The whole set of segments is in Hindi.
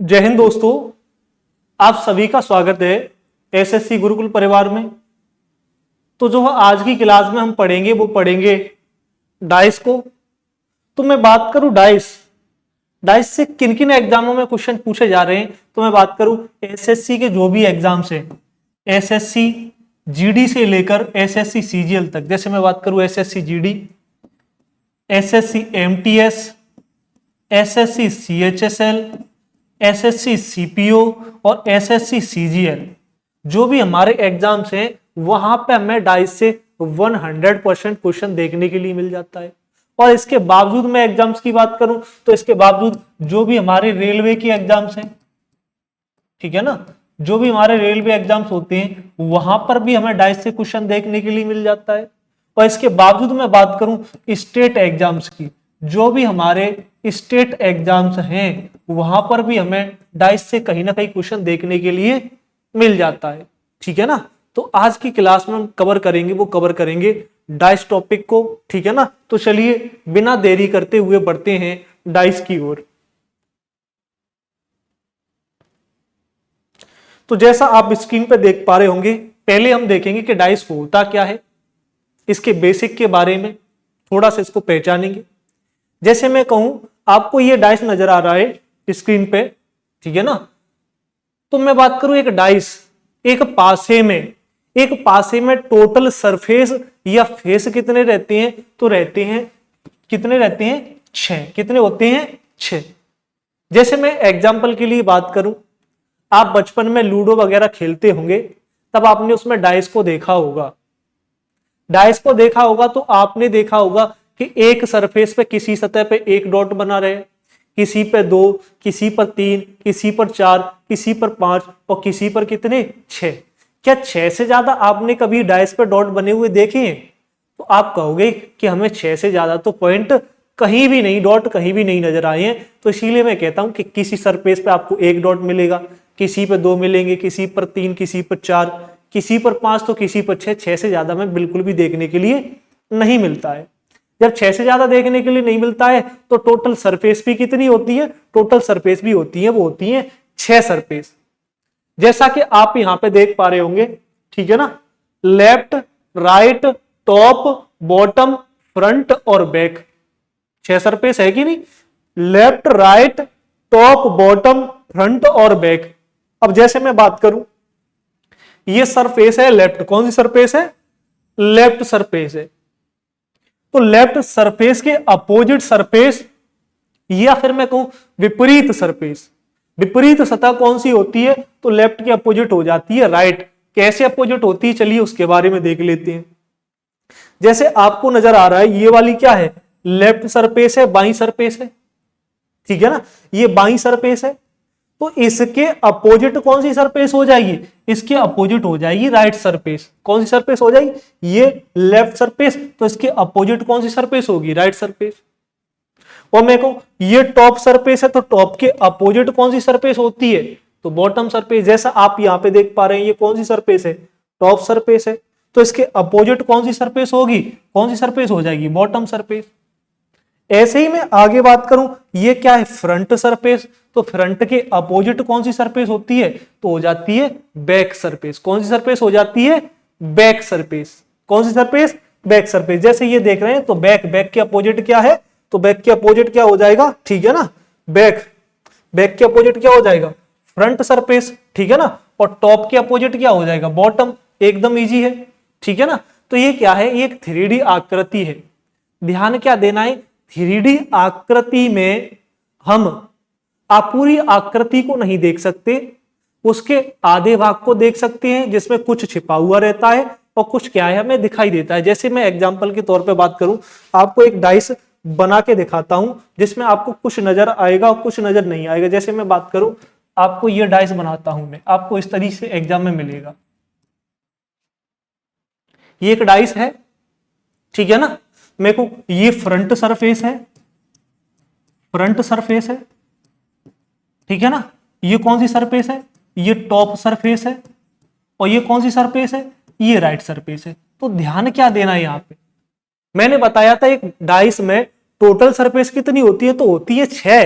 जय हिंद दोस्तों, आप सभी का स्वागत है एसएससी गुरुकुल परिवार में। तो जो आज की क्लास में हम पढ़ेंगे वो पढ़ेंगे डाइस को। तो मैं बात करूं डाइस से किन किन एग्जामों में क्वेश्चन पूछे जा रहे हैं, तो मैं बात करूं एसएससी के जो भी एग्जाम्स हैं, एसएससी जीडी से लेकर एसएससी सीजीएल तक। जैसे मैं बात करूं SSC GD, SSC MTS, SSC CHSL, SSC CPO और एसएससी सीजीएल, जो भी हमारे एग्जाम्स हैं वहां पे हमें डाइस से 100% क्वेश्चन देखने के लिए मिल जाता है। और इसके बावजूद मैं एग्जाम्स की बात करूं तो इसके बावजूद जो भी हमारे रेलवे की एग्जाम्स हैं, ठीक है ना, जो भी हमारे रेलवे एग्जाम्स होते हैं वहां पर भी हमें डाइस से क्वेश्चन देखने के लिए मिल जाता है। और इसके बावजूद मैं बात करूं स्टेट एग्जाम्स की, जो भी हमारे स्टेट एग्जाम्स हैं वहां पर भी हमें डाइस से कहीं ना कहीं क्वेश्चन देखने के लिए मिल जाता है, ठीक है ना। तो आज की क्लास में हम कवर करेंगे डाइस टॉपिक को, ठीक है ना। तो चलिए बिना देरी करते हुए बढ़ते हैं डाइस की ओर। तो जैसा आप स्क्रीन पर देख पा रहे होंगे, पहले हम देखेंगे कि डाइस होता क्या है, इसके बेसिक के बारे में थोड़ा सा इसको पहचानेंगे। जैसे मैं कहूं आपको ये डाइस नजर आ रहा है स्क्रीन पे, ठीक है ना। तो मैं बात करूं एक डाइस, एक पासे में टोटल सरफेस या फेस कितने रहते हैं, तो कितने रहते हैं 6। कितने होते हैं 6। जैसे मैं एग्जांपल के लिए बात करूं, आप बचपन में लूडो वगैरह खेलते होंगे, तब आपने उसमें डाइस को देखा होगा। तो आपने देखा होगा कि एक सरफेस पे किसी सतह पे एक डॉट बना रहे, किसी पे 2, किसी पर 3, किसी पर 4, किसी पर 5 और किसी पर कितने 6। क्या 6 से ज्यादा आपने कभी डाइस पे डॉट बने हुए देखे हैं? तो आप कहोगे कि हमें 6 से ज्यादा तो पॉइंट कहीं भी नहीं, डॉट कहीं भी नहीं नजर आए हैं। तो इसीलिए मैं कहता हूं कि किसी सरफेस पे आपको एक डॉट मिलेगा, किसी पर 2 मिलेंगे, किसी पर 3, किसी पर 4, किसी पर 5 तो किसी पर 6। 6 से ज्यादा में बिल्कुल भी देखने के लिए नहीं मिलता है। जब 6 से ज्यादा देखने के लिए नहीं मिलता है तो टोटल सरफेस भी कितनी होती है? टोटल सरफेस भी होती है, वो होती है 6 सरफेस। जैसा कि आप यहां पे देख पा रहे होंगे, ठीक है ना, left, right, top, bottom, front और बैक। 6 सरफेस है कि नहीं? Left, right, top, bottom, front और बैक। अब जैसे मैं बात करूं, ये सरफेस है लेफ्ट। कौन सी सरफेस है? लेफ्ट सरफेस है। तो लेफ्ट सरफेस के अपोजिट सरफेस, या फिर मैं कहूं विपरीत सरफेस, विपरीत सतह कौन सी होती है? तो लेफ्ट के अपोजिट हो जाती है राइट। कैसे अपोजिट होती है, चलिए उसके बारे में देख लेते हैं। जैसे आपको नजर आ रहा है, ये वाली क्या है? लेफ्ट सरफेस है, बाई सरफेस है, ठीक है ना। ये बाई सरफेस है, तो इसके अपोजिट कौन सी सरफेस हो जाएगी? इसके अपोजिट हो जाएगी राइट सरफेस। कौन सी सरफेस हो जाएगी? ये लेफ्ट सरफेस, तो इसके अपोजिट कौन सी सरफेस होगी? Right surface. और मैं कहूं ये टॉप सरफेस है, तो टॉप के अपोजिट कौन सी सरफेस होती है? तो बॉटम सरफेस। जैसा आप यहां पे देख पा रहे हैं, ये कौन सी सरफेस है? टॉप सरफेस है, तो इसके अपोजिट कौन सी सरफेस होगी? कौन सी सरफेस हो जाएगी? Bottom surface. ऐसे ही मैं आगे बात करूं, ये क्या है? Front surface. तो फ्रंट के अपोजिट कौन सी सरफेस होती है? तो हो जाती है बैक सरफेस। कौन सी सरफेस हो जाती है? Back surface. कौन सी सरफेस? Back surface. जैसे ये देख रहे हैं, तो बैक के अपोजिट क्या है? तो बैक के अपोजिट क्या हो जाएगा? ठीक है ना, बैक के अपोजिट क्या हो जाएगा? फ्रंट सरफेस, ठीक है ना। और टॉप के अपोजिट क्या हो जाएगा? बॉटम। एकदम इजी है, ठीक है ना। तो ये क्या है? ये एक 3D आकृति है। ध्यान क्या देना है? 3D आकृति में हम आप पूरी आकृति को नहीं देख सकते, उसके आधे भाग को देख सकते हैं, जिसमें कुछ छिपा हुआ रहता है और कुछ क्या है हमें दिखाई देता है। जैसे मैं एग्जांपल के तौर पे बात करूं, आपको एक डाइस बना के दिखाता हूं, जिसमें आपको कुछ नजर आएगा और कुछ नजर नहीं आएगा। जैसे मैं बात करूं, आपको ये डाइस बनाता हूं मैं, आपको इस तरीके से एग्जाम में मिलेगा। ये एक डाइस है, ठीक है ना। मेरे को ये फ्रंट सरफेस है, ठीक है ना। ये कौन सी सरफेस है? ये टॉप सरफेस है। और ये कौन सी सरफेस है? ये राइट सरफेस है। तो ध्यान क्या देना है यहां पे? मैंने बताया था एक डाइस में टोटल सरफेस कितनी होती है? तो होती है 6।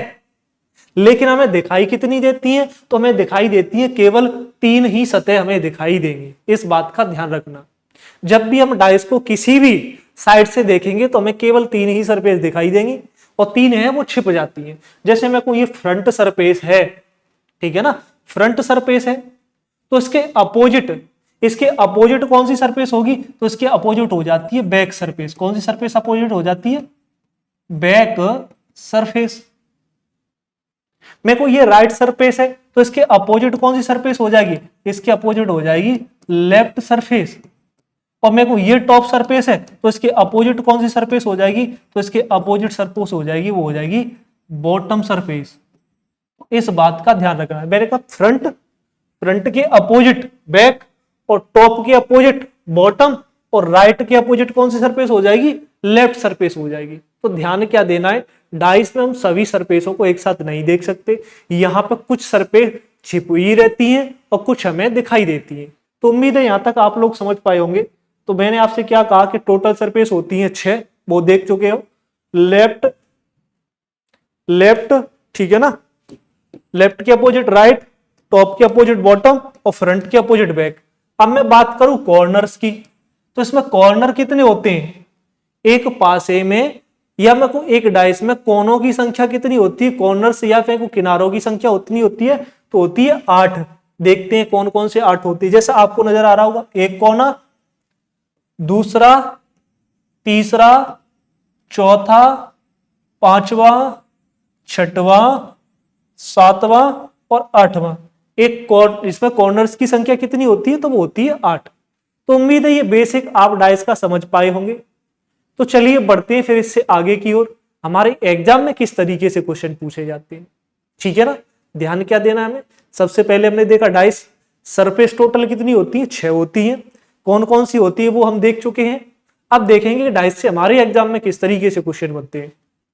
लेकिन हमें दिखाई कितनी देती है, तो हमें दिखाई देती है केवल 3 ही सतह हमें दिखाई देंगी। इस बात का ध्यान रखना, जब भी हम डाइस को किसी भी साइड से देखेंगे तो हमें केवल 3 ही सरफेस दिखाई देंगी, और 3 है वो छिप जाती है। जैसे मेरे को ये फ्रंट सरफेस है, ठीक है ना, फ्रंट सरफेस है, तो इसके अपोजिट कौन सी सरफेस होगी, तो इसके अपोजिट हो जाती है बैक सरफेस। कौन सी सरफेस अपोजिट हो जाती है, बैक सरफेस। मेरे को ये राइट सरफेस है, तो इसके अपोजिट कौन सी सरफेस हो जाएगी, इसके अपोजिट हो जाएगी लेफ्ट सरफेस। और मेरे को ये टॉप सरफेस है, तो इसके अपोजिट कौन सी सरफेस हो जाएगी, तो इसके अपोजिट सरफेस हो जाएगी, वो हो जाएगी बॉटम सरफेस। इस बात का ध्यान रखना है। मैंने कहा फ्रंट के अपोजिट बैक, और टॉप के अपोजिट बॉटम, और राइट के अपोजिट कौन सी सरफेस हो जाएगी, लेफ्ट सरफेस हो जाएगी। तो ध्यान क्या देना है, डाइस में हम सभी सरफेसों को एक साथ नहीं देख सकते, यहाँ पे कुछ सरफेस छिपी रहती हैं और कुछ हमें दिखाई देती हैं। तो उम्मीद है यहां तक आप लोग समझ पाए होंगे। तो मैंने आपसे क्या कहा कि टोटल सरफेस होती है 6, वो देख चुके हो, लेफ्ट, ठीक है ना, लेफ्ट के अपोजिट राइट, टॉप के अपोजिट बॉटम, और फ्रंट के अपोजिट बैक। अब मैं बात करूं कॉर्नर्स की, तो इसमें कॉर्नर कितने होते हैं, एक पासे में या मैं को एक डाइस में कोनों की संख्या कितनी होती है, कॉर्नर्स या फिर किनारों की संख्या उतनी होती है, तो होती है 8। देखते हैं कौन कौन से 8 होती है। जैसा आपको नजर आ रहा होगा, एक कोना, दूसरा, तीसरा, चौथा, पांचवा, छठवां, सातवां और आठवां। इसमें कॉर्नर्स की संख्या कितनी होती है, तो वो होती है 8। तो उम्मीद है ये बेसिक आप डाइस का समझ पाए होंगे। तो चलिए बढ़ते हैं फिर इससे आगे की ओर, हमारे एग्जाम में किस तरीके से क्वेश्चन पूछे जाते हैं, ठीक है ना। ध्यान क्या देना है हमें, सबसे पहले हमने देखा डाइस सरफेस टोटल कितनी होती है, 6 होती है। कौन कौन सी होती है वो हम देख चुके हैं। अब देखेंगे डाइस से हमारे एग्जाम में किस तरीके से क्वेश्चन बनते हैं।